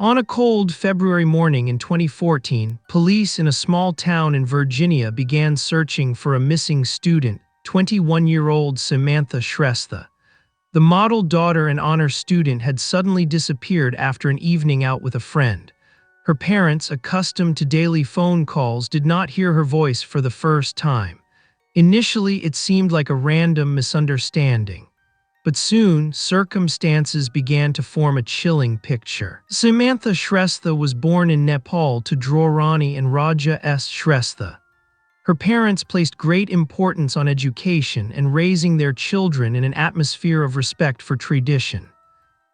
On a cold February morning in 2014, police in a small town in Virginia began searching for a missing student, 21-year-old Samantha Shrestha. The model daughter and honor student had suddenly disappeared after an evening out with a friend. Her parents, accustomed to daily phone calls, did not hear her voice for the first time. Initially, it seemed like a random misunderstanding. But soon, circumstances began to form a chilling picture. Samantha Shrestha was born in Nepal to Draurani and Raja S. Shrestha. Her parents placed great importance on education and raising their children in an atmosphere of respect for tradition.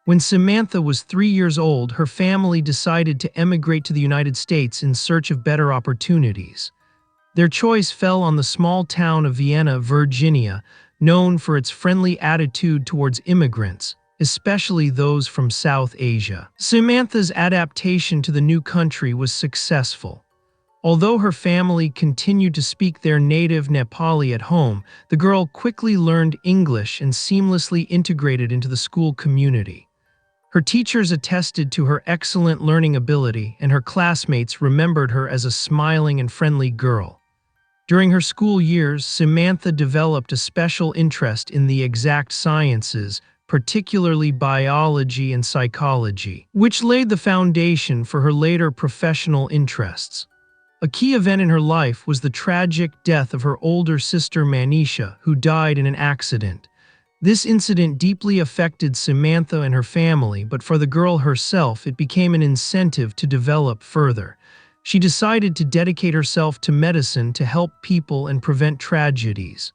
When Samantha was 3 years old, her family decided to emigrate to the United States in search of better opportunities. Their choice fell on the small town of Vienna, Virginia, known for its friendly attitude towards immigrants, especially those from South Asia. Samantha's adaptation to the new country was successful. Although her family continued to speak their native Nepali at home, the girl quickly learned English and seamlessly integrated into the school community. Her teachers attested to her excellent learning ability, and her classmates remembered her as a smiling and friendly girl. During her school years, Samantha developed a special interest in the exact sciences, particularly biology and psychology, which laid the foundation for her later professional interests. A key event in her life was the tragic death of her older sister Manisha, who died in an accident. This incident deeply affected Samantha and her family, but for the girl herself, it became an incentive to develop further. She decided to dedicate herself to medicine to help people and prevent tragedies.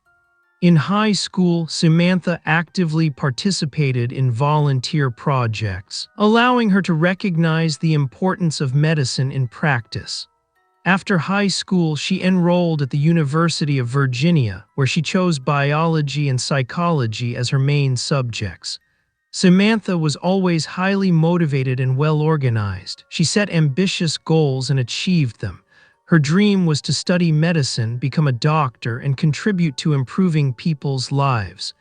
In high school, Samantha actively participated in volunteer projects, allowing her to recognize the importance of medicine in practice. After high school, she enrolled at the University of Virginia, where she chose biology and psychology as her main subjects. Samantha was always highly motivated and well-organized. She set ambitious goals and achieved them. Her dream was to study medicine, become a doctor, and contribute to improving people's lives.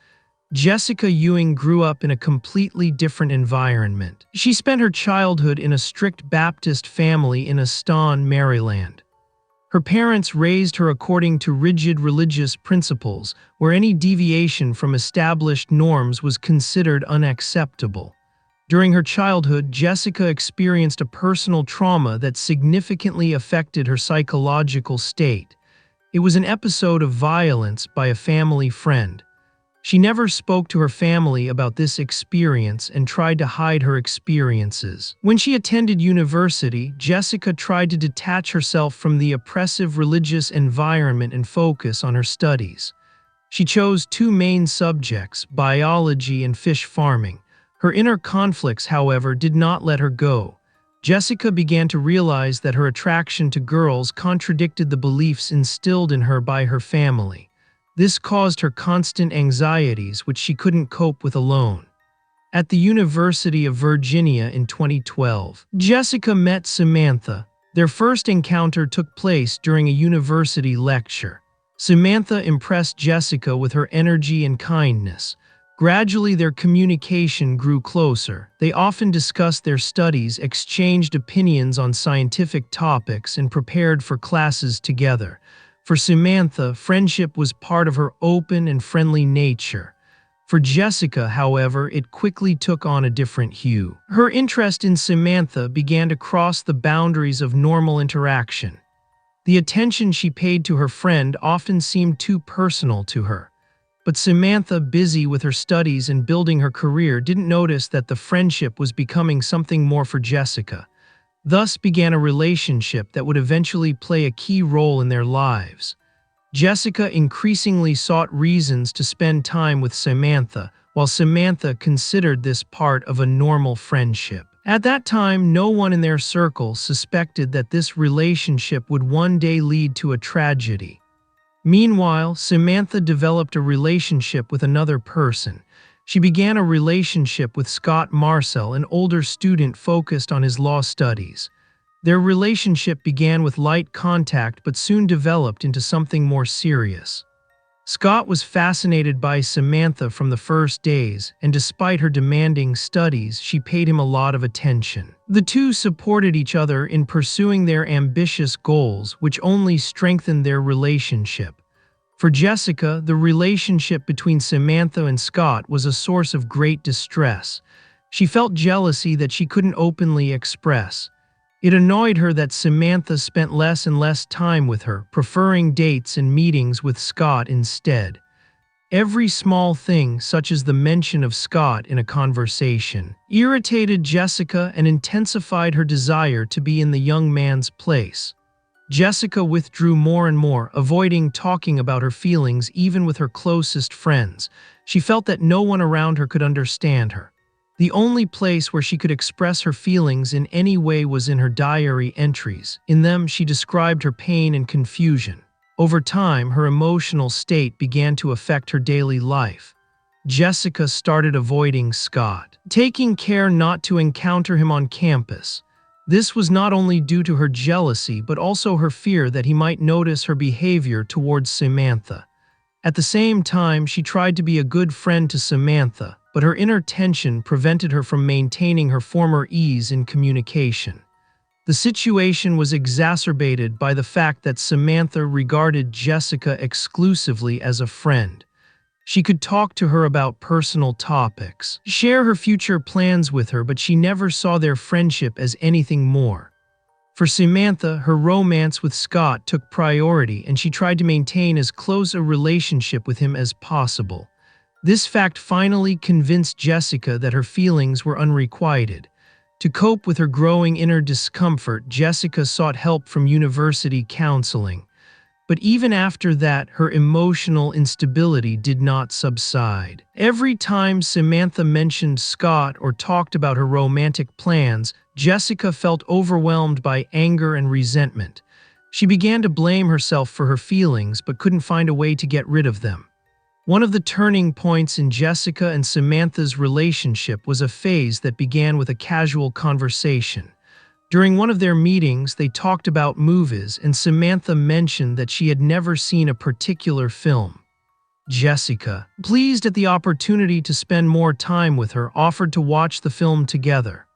Jessica Ewing grew up in a completely different environment. She spent her childhood in a strict Baptist family in Aston, Maryland. Her parents raised her according to rigid religious principles, where any deviation from established norms was considered unacceptable. During her childhood, Jessica experienced a personal trauma that significantly affected her psychological state. It was an episode of violence by a family friend. She never spoke to her family about this experience and tried to hide her experiences. When she attended university, Jessica tried to detach herself from the oppressive religious environment and focus on her studies. She chose two main subjects, biology and fish farming. Her inner conflicts, however, did not let her go. Jessica began to realize that her attraction to girls contradicted the beliefs instilled in her by her family. This caused her constant anxieties, which she couldn't cope with alone. At the University of Virginia in 2012, Jessica met Samantha. Their first encounter took place during a university lecture. Samantha impressed Jessica with her energy and kindness. Gradually, their communication grew closer. They often discussed their studies, exchanged opinions on scientific topics, and prepared for classes together. For Samantha, friendship was part of her open and friendly nature. For Jessica, however, it quickly took on a different hue. Her interest in Samantha began to cross the boundaries of normal interaction. The attention she paid to her friend often seemed too personal to her. But Samantha, busy with her studies and building her career, didn't notice that the friendship was becoming something more for Jessica. Thus began a relationship that would eventually play a key role in their lives. Jessica increasingly sought reasons to spend time with Samantha, while Samantha considered this part of a normal friendship. At that time, no one in their circle suspected that this relationship would one day lead to a tragedy. Meanwhile, Samantha developed a relationship with another person. She began a relationship with Scott Marcel, an older student focused on his law studies. Their relationship began with light contact but soon developed into something more serious. Scott was fascinated by Samantha from the first days, and despite her demanding studies, she paid him a lot of attention. The two supported each other in pursuing their ambitious goals, which only strengthened their relationship. For Jessica, the relationship between Samantha and Scott was a source of great distress. She felt jealousy that she couldn't openly express. It annoyed her that Samantha spent less and less time with her, preferring dates and meetings with Scott instead. Every small thing, such as the mention of Scott in a conversation, irritated Jessica and intensified her desire to be in the young man's place. Jessica withdrew more and more, avoiding talking about her feelings even with her closest friends. She felt that no one around her could understand her. The only place where she could express her feelings in any way was in her diary entries. In them, she described her pain and confusion. Over time, her emotional state began to affect her daily life. Jessica started avoiding Scott, taking care not to encounter him on campus. This was not only due to her jealousy, but also her fear that he might notice her behavior towards Samantha. At the same time, she tried to be a good friend to Samantha, but her inner tension prevented her from maintaining her former ease in communication. The situation was exacerbated by the fact that Samantha regarded Jessica exclusively as a friend. She could talk to her about personal topics, share her future plans with her, but she never saw their friendship as anything more. For Samantha, her romance with Scott took priority, and she tried to maintain as close a relationship with him as possible. This fact finally convinced Jessica that her feelings were unrequited. To cope with her growing inner discomfort, Jessica sought help from university counseling. But even after that, her emotional instability did not subside. Every time Samantha mentioned Scott or talked about her romantic plans, Jessica felt overwhelmed by anger and resentment. She began to blame herself for her feelings but couldn't find a way to get rid of them. One of the turning points in Jessica and Samantha's relationship was a phase that began with a casual conversation. During one of their meetings, they talked about movies, and Samantha mentioned that she had never seen a particular film. Jessica, pleased at the opportunity to spend more time with her, offered to watch the film together.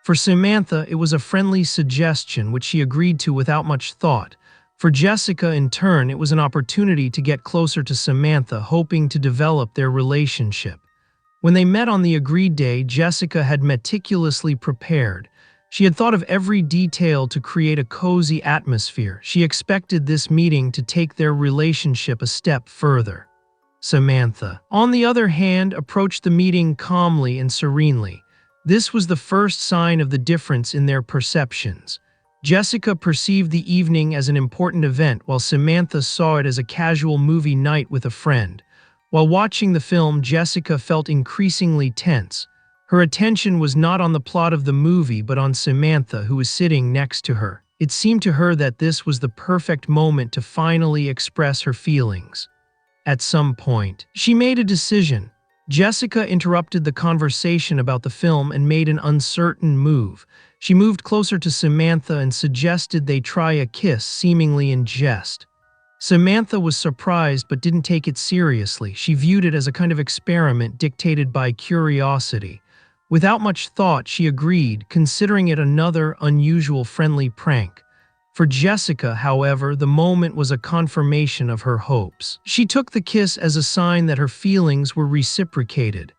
For Samantha, it was a friendly suggestion which she agreed to without much thought. For Jessica, in turn, it was an opportunity to get closer to Samantha, hoping to develop their relationship. When they met on the agreed day, Jessica had meticulously prepared. She had thought of every detail to create a cozy atmosphere. She expected this meeting to take their relationship a step further. Samantha, on the other hand, approached the meeting calmly and serenely. This was the first sign of the difference in their perceptions. Jessica perceived the evening as an important event, while Samantha saw it as a casual movie night with a friend. While watching the film, Jessica felt increasingly tense. Her attention was not on the plot of the movie, but on Samantha, who was sitting next to her. It seemed to her that this was the perfect moment to finally express her feelings. At some point, she made a decision. Jessica interrupted the conversation about the film and made an uncertain move. She moved closer to Samantha and suggested they try a kiss, seemingly in jest. Samantha was surprised but didn't take it seriously. She viewed it as a kind of experiment dictated by curiosity. Without much thought, she agreed, considering it another unusual friendly prank. For Jessica, however, the moment was a confirmation of her hopes. She took the kiss as a sign that her feelings were reciprocated.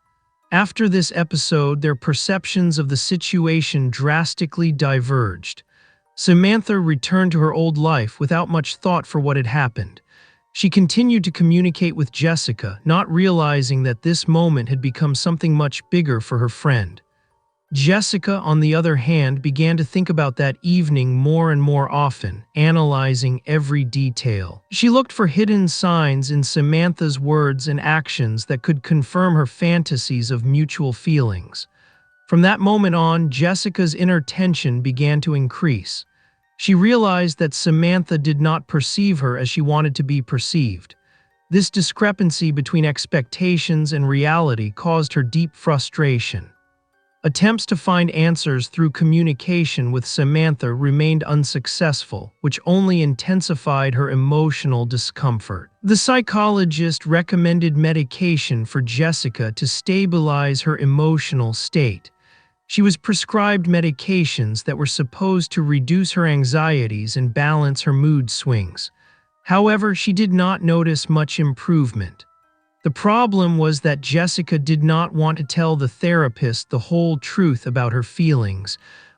After this episode, their perceptions of the situation drastically diverged. Samantha returned to her old life without much thought for what had happened. She continued to communicate with Jessica, not realizing that this moment had become something much bigger for her friend. Jessica, on the other hand, began to think about that evening more and more often, analyzing every detail. She looked for hidden signs in Samantha's words and actions that could confirm her fantasies of mutual feelings. From that moment on, Jessica's inner tension began to increase. She realized that Samantha did not perceive her as she wanted to be perceived. This discrepancy between expectations and reality caused her deep frustration. Attempts to find answers through communication with Samantha remained unsuccessful, which only intensified her emotional discomfort. The psychologist recommended medication for Jessica to stabilize her emotional state. She was prescribed medications that were supposed to reduce her anxieties and balance her mood swings. However, she did not notice much improvement. The problem was that Jessica did not want to tell the therapist the whole truth about her feelings,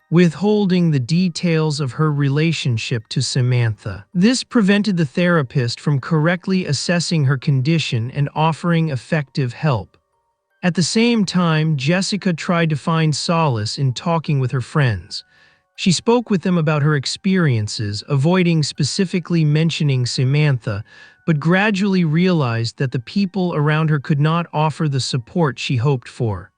withholding the details of her relationship to Samantha. This prevented the therapist from correctly assessing her condition and offering effective help. At the same time, Jessica tried to find solace in talking with her friends. She spoke with them about her experiences, avoiding specifically mentioning Samantha, but gradually realized that the people around her could not offer the support she hoped for.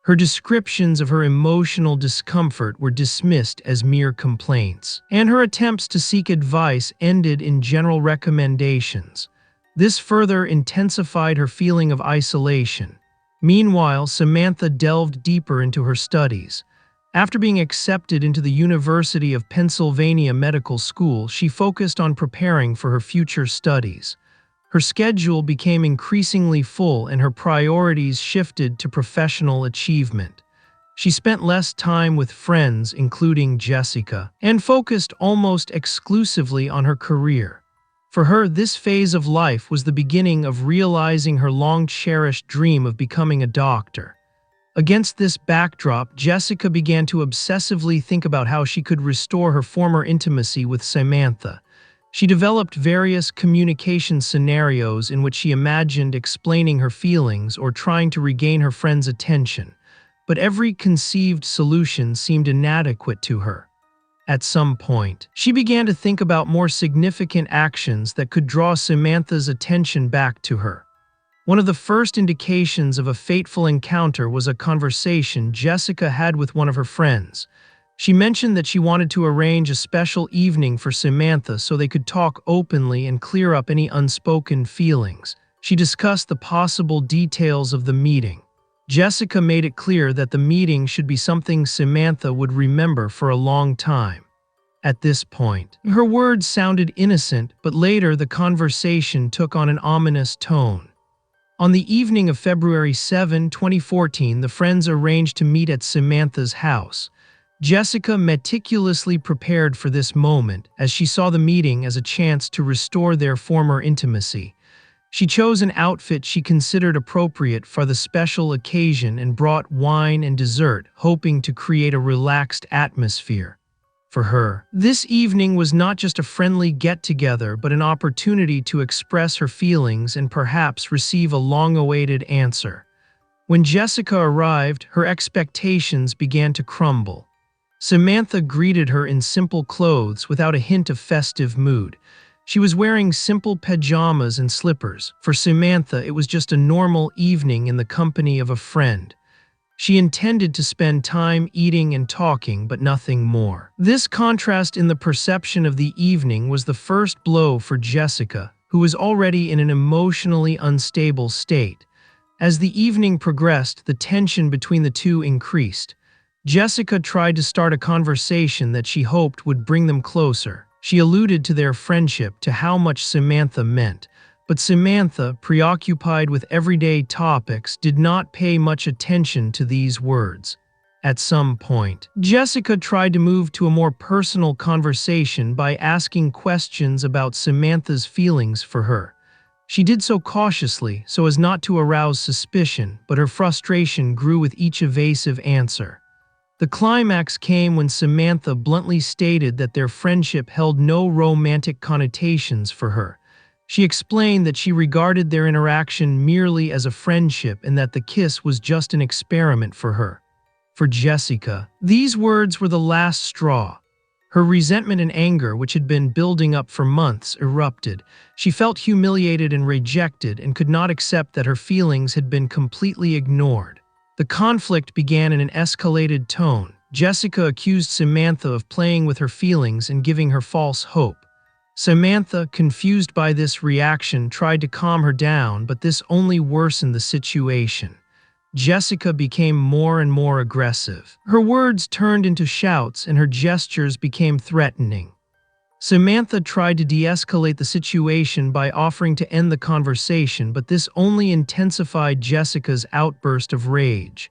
Her descriptions of her emotional discomfort were dismissed as mere complaints, and her attempts to seek advice ended in general recommendations. This further intensified her feeling of isolation. Meanwhile, Samantha delved deeper into her studies. After being accepted into the University of Pennsylvania Medical School, she focused on preparing for her future studies. Her schedule became increasingly full and her priorities shifted to professional achievement. She spent less time with friends, including Jessica, and focused almost exclusively on her career. For her, this phase of life was the beginning of realizing her long-cherished dream of becoming a doctor. Against this backdrop, Jessica began to obsessively think about how she could restore her former intimacy with Samantha. She developed various communication scenarios in which she imagined explaining her feelings or trying to regain her friend's attention, but every conceived solution seemed inadequate to her. At some point, she began to think about more significant actions that could draw Samantha's attention back to her. One of the first indications of a fateful encounter was a conversation Jessica had with one of her friends. She mentioned that she wanted to arrange a special evening for Samantha so they could talk openly and clear up any unspoken feelings. She discussed the possible details of the meeting. Jessica made it clear that the meeting should be something Samantha would remember for a long time. At this point, her words sounded innocent, but later the conversation took on an ominous tone. On the evening of February 7, 2014, the friends arranged to meet at Samantha's house. Jessica meticulously prepared for this moment, as she saw the meeting as a chance to restore their former intimacy. She chose an outfit she considered appropriate for the special occasion and brought wine and dessert, hoping to create a relaxed atmosphere. For her, this evening was not just a friendly get-together, but an opportunity to express her feelings and perhaps receive a long-awaited answer. When Jessica arrived, her expectations began to crumble. Samantha greeted her in simple clothes without a hint of festive mood. She was wearing simple pajamas and slippers. For Samantha, it was just a normal evening in the company of a friend. She intended to spend time eating and talking, but nothing more. This contrast in the perception of the evening was the first blow for Jessica, who was already in an emotionally unstable state. As the evening progressed, the tension between the two increased. Jessica tried to start a conversation that she hoped would bring them closer. She alluded to their friendship, to how much Samantha meant. But Samantha, preoccupied with everyday topics, did not pay much attention to these words. At some point, Jessica tried to move to a more personal conversation by asking questions about Samantha's feelings for her. She did so cautiously, so as not to arouse suspicion, but her frustration grew with each evasive answer. The climax came when Samantha bluntly stated that their friendship held no romantic connotations for her. She explained that she regarded their interaction merely as a friendship and that the kiss was just an experiment for her. For Jessica, these words were the last straw. Her resentment and anger, which had been building up for months, erupted. She felt humiliated and rejected and could not accept that her feelings had been completely ignored. The conflict began in an escalated tone. Jessica accused Samantha of playing with her feelings and giving her false hope. Samantha, confused by this reaction, tried to calm her down, but this only worsened the situation. Jessica became more and more aggressive. Her words turned into shouts and her gestures became threatening. Samantha tried to de-escalate the situation by offering to end the conversation, but this only intensified Jessica's outburst of rage.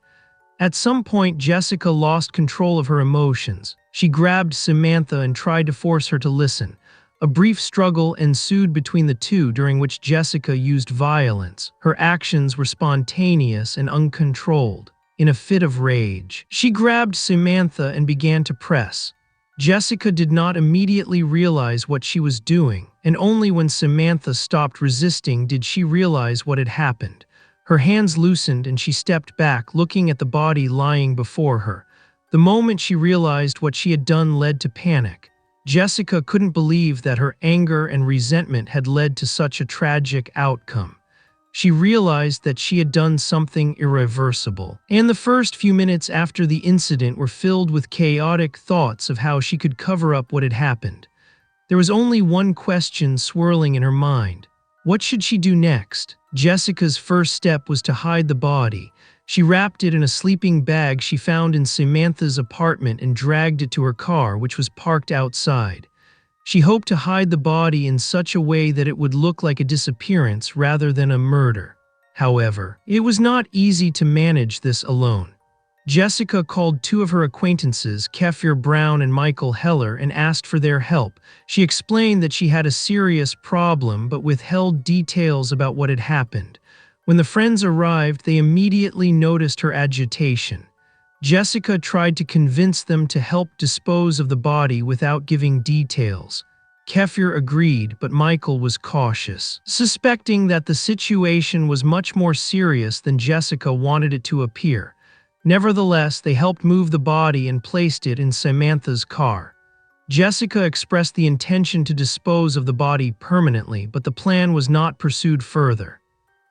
At some point, Jessica lost control of her emotions. She grabbed Samantha and tried to force her to listen. A brief struggle ensued between the two, during which Jessica used violence. Her actions were spontaneous and uncontrolled. In a fit of rage, she grabbed Samantha and began to press. Jessica did not immediately realize what she was doing, and only when Samantha stopped resisting did she realize what had happened. Her hands loosened and she stepped back, looking at the body lying before her. The moment she realized what she had done led to panic. Jessica couldn't believe that her anger and resentment had led to such a tragic outcome. She realized that she had done something irreversible, and the first few minutes after the incident were filled with chaotic thoughts of how she could cover up what had happened. There was only one question swirling in her mind. What should she do next? Jessica's first step was to hide the body. She wrapped it in a sleeping bag she found in Samantha's apartment and dragged it to her car, which was parked outside. She hoped to hide the body in such a way that it would look like a disappearance rather than a murder. However, it was not easy to manage this alone. Jessica called two of her acquaintances, Kefir Brown and Michael Heller, and asked for their help. She explained that she had a serious problem but withheld details about what had happened. When the friends arrived, they immediately noticed her agitation. Jessica tried to convince them to help dispose of the body without giving details. Kefir agreed, but Michael was cautious, suspecting that the situation was much more serious than Jessica wanted it to appear. Nevertheless, they helped move the body and placed it in Samantha's car. Jessica expressed the intention to dispose of the body permanently, but the plan was not pursued further.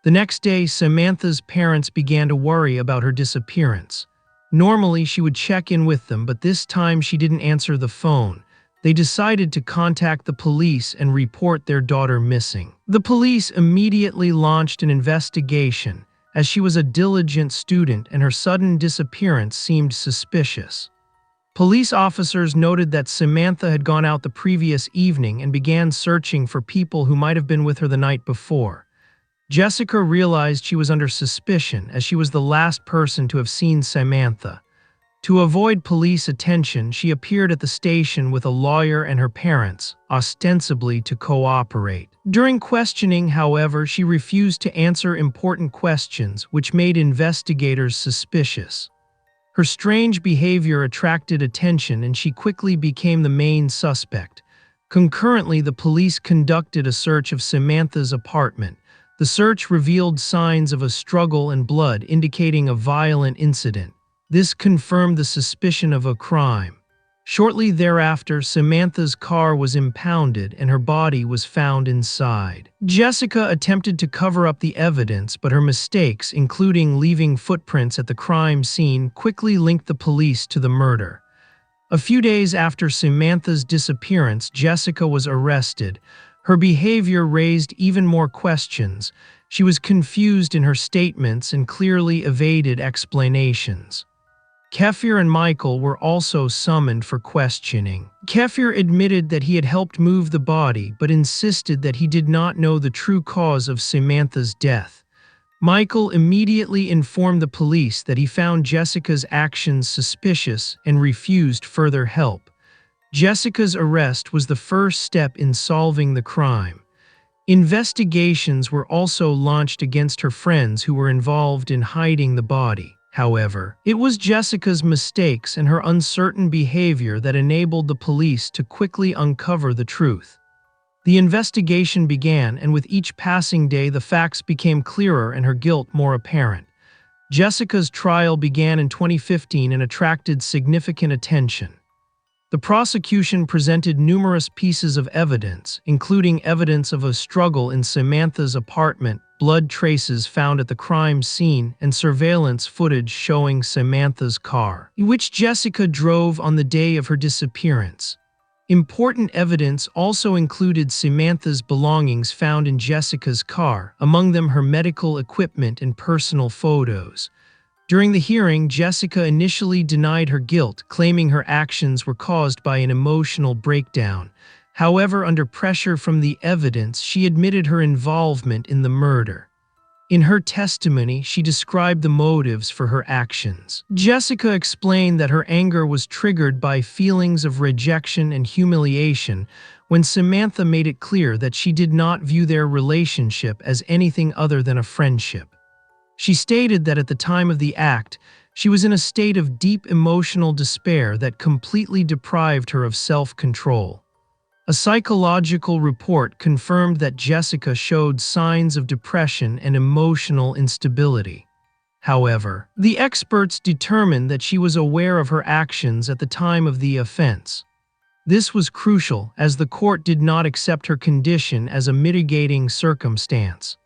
The next day, Samantha's parents began to worry about her disappearance. Normally, she would check in with them, but this time she didn't answer the phone. They decided to contact the police and report their daughter missing. The police immediately launched an investigation, as she was a diligent student and her sudden disappearance seemed suspicious. Police officers noted that Samantha had gone out the previous evening and began searching for people who might have been with her the night before. Jessica realized she was under suspicion, as she was the last person to have seen Samantha. To avoid police attention, she appeared at the station with a lawyer and her parents, ostensibly to cooperate. During questioning, however, she refused to answer important questions, which made investigators suspicious. Her strange behavior attracted attention and she quickly became the main suspect. Concurrently, the police conducted a search of Samantha's apartment. The search revealed signs of a struggle and blood, indicating a violent incident. This confirmed the suspicion of a crime. Shortly thereafter, Samantha's car was impounded and her body was found inside. Jessica attempted to cover up the evidence, but her mistakes, including leaving footprints at the crime scene, quickly linked the police to the murder. A few days after Samantha's disappearance, Jessica was arrested. Her behavior raised even more questions. She was confused in her statements and clearly evaded explanations. Kefir and Michael were also summoned for questioning. Kefir admitted that he had helped move the body, but insisted that he did not know the true cause of Samantha's death. Michael immediately informed the police that he found Jessica's actions suspicious and refused further help. Jessica's arrest was the first step in solving the crime. Investigations were also launched against her friends who were involved in hiding the body. However, it was Jessica's mistakes and her uncertain behavior that enabled the police to quickly uncover the truth. The investigation began, and with each passing day, the facts became clearer and her guilt more apparent. Jessica's trial began in 2015 and attracted significant attention. The prosecution presented numerous pieces of evidence, including evidence of a struggle in Samantha's apartment, blood traces found at the crime scene, and surveillance footage showing Samantha's car, which Jessica drove on the day of her disappearance. Important evidence also included Samantha's belongings found in Jessica's car, among them her medical equipment and personal photos. During the hearing, Jessica initially denied her guilt, claiming her actions were caused by an emotional breakdown. However, under pressure from the evidence, she admitted her involvement in the murder. In her testimony, she described the motives for her actions. Jessica explained that her anger was triggered by feelings of rejection and humiliation when Samantha made it clear that she did not view their relationship as anything other than a friendship. She stated that at the time of the act, she was in a state of deep emotional despair that completely deprived her of self-control. A psychological report confirmed that Jessica showed signs of depression and emotional instability. However, the experts determined that she was aware of her actions at the time of the offense. This was crucial, as the court did not accept her condition as a mitigating circumstance.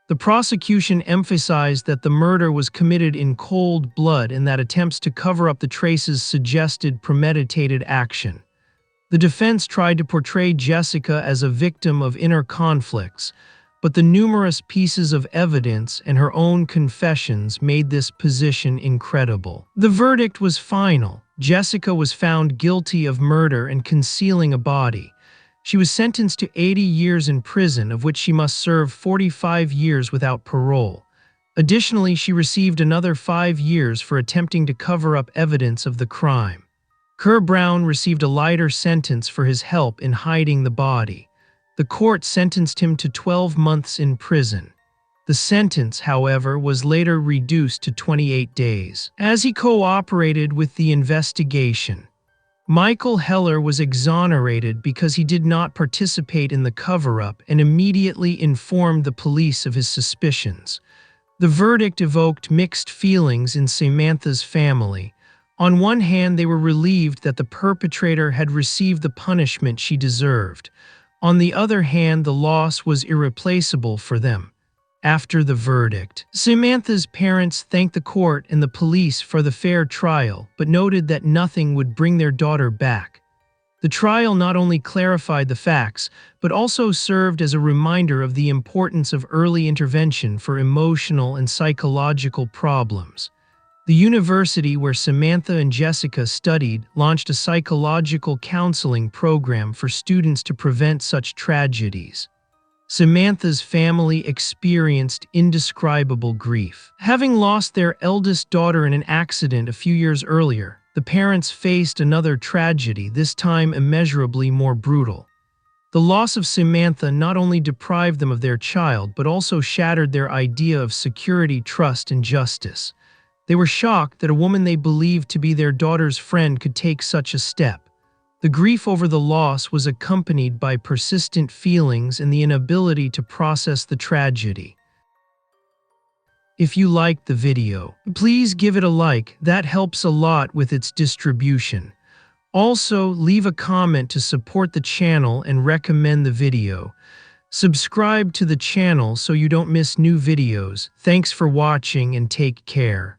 The prosecution emphasized that the murder was committed in cold blood and that attempts to cover up the traces suggested premeditated action. The defense tried to portray Jessica as a victim of inner conflicts, but the numerous pieces of evidence and her own confessions made this position incredible. The verdict was final. Jessica was found guilty of murder and concealing a body. She was sentenced to 80 years in prison, of which she must serve 45 years without parole. Additionally, she received another 5 years for attempting to cover up evidence of the crime. Kerr Brown received a lighter sentence for his help in hiding the body. The court sentenced him to 12 months in prison. The sentence, however, was later reduced to 28 days, as he cooperated with the investigation. Michael Heller was exonerated because he did not participate in the cover-up and immediately informed the police of his suspicions. The verdict evoked mixed feelings in Samantha's family. On one hand, they were relieved that the perpetrator had received the punishment she deserved. On the other hand, the loss was irreplaceable for them. After the verdict, Samantha's parents thanked the court and the police for the fair trial, but noted that nothing would bring their daughter back. The trial not only clarified the facts, but also served as a reminder of the importance of early intervention for emotional and psychological problems. The university where Samantha and Jessica studied launched a psychological counseling program for students to prevent such tragedies. Samantha's family experienced indescribable grief. Having lost their eldest daughter in an accident a few years earlier, the parents faced another tragedy, this time immeasurably more brutal. The loss of Samantha not only deprived them of their child, but also shattered their idea of security, trust, and justice. They were shocked that a woman they believed to be their daughter's friend could take such a step. The grief over the loss was accompanied by persistent feelings and the inability to process the tragedy. If you liked the video, please give it a like. That helps a lot with its distribution. Also, leave a comment to support the channel and recommend the video. Subscribe to the channel so you don't miss new videos. Thanks for watching and take care.